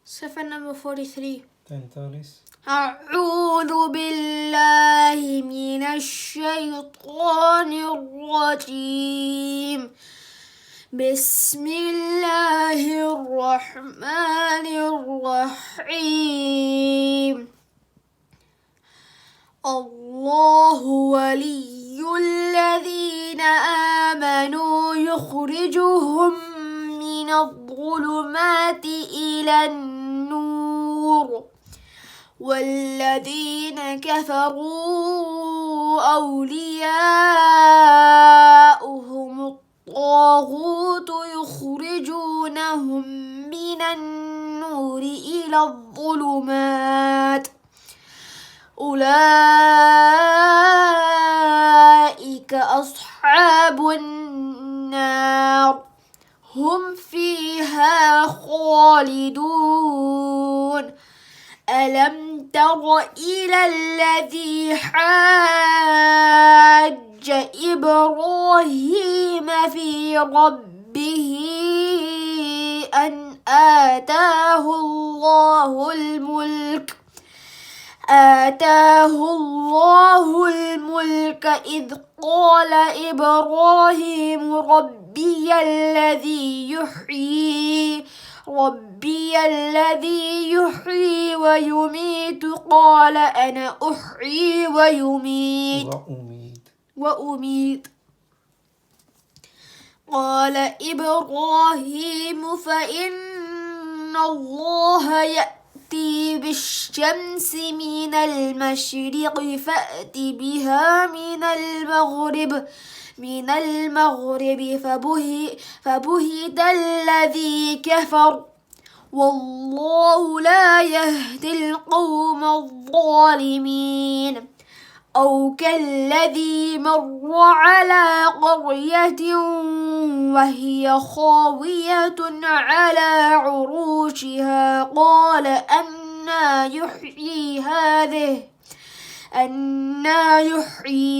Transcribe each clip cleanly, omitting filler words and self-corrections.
Suffer number 43. تنتالس. أعوذ بالله من الشيطان الرجيم. بسم الله الرحمن الرحيم. الله ولي الذين آمنوا يخرجهم من الظلمات إلى النور، والذين كفروا أولياؤهم الطاغوت يخرجونهم من النور إلى الظلمات، أولئك أصحاب النار هم فيها خالدون. ألم تر إلى الذي حاج إبراهيم في ربه أن آتاه الله الملك إذ قال إبراهيم ربي الذي يحيي ويميت قال أنا أحيي وأميت. قال إبراهيم فإن الله يأتي بالشمس من المشرق فأت بها من المغرب فبهت الذي كفر والله لا يهدي القوم الظالمين. أو كالذي مر على قرية وهي خاوية على عروشها قال أنى يحيي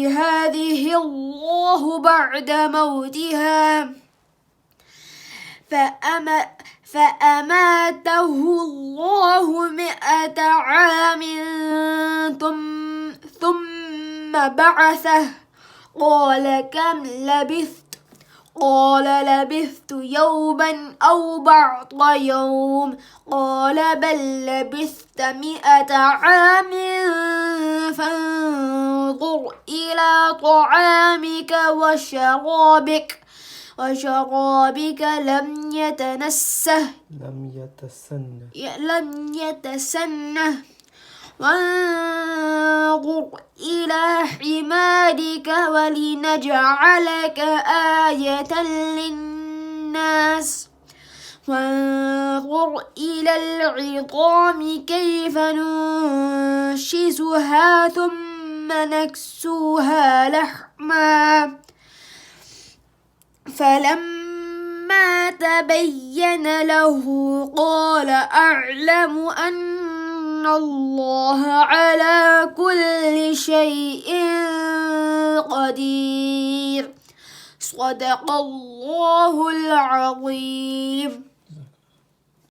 هذه الله بعد موتها فأماته الله 100 عام ثم بعثه قال كم لبثت؟ قال لبثت يوما أو بعض يوم قال بل لبثت 100 عام فانظر إلى طعامك وشرابك لم يتسنه وانظر إلى حمارك ولنجعلك آية للناس وانظر إلى العظام كيف ننشزها ثم نكسوها لحما فلما تبين له قال أعلم أن الله على كل شيء قدير. صدق الله العظيم.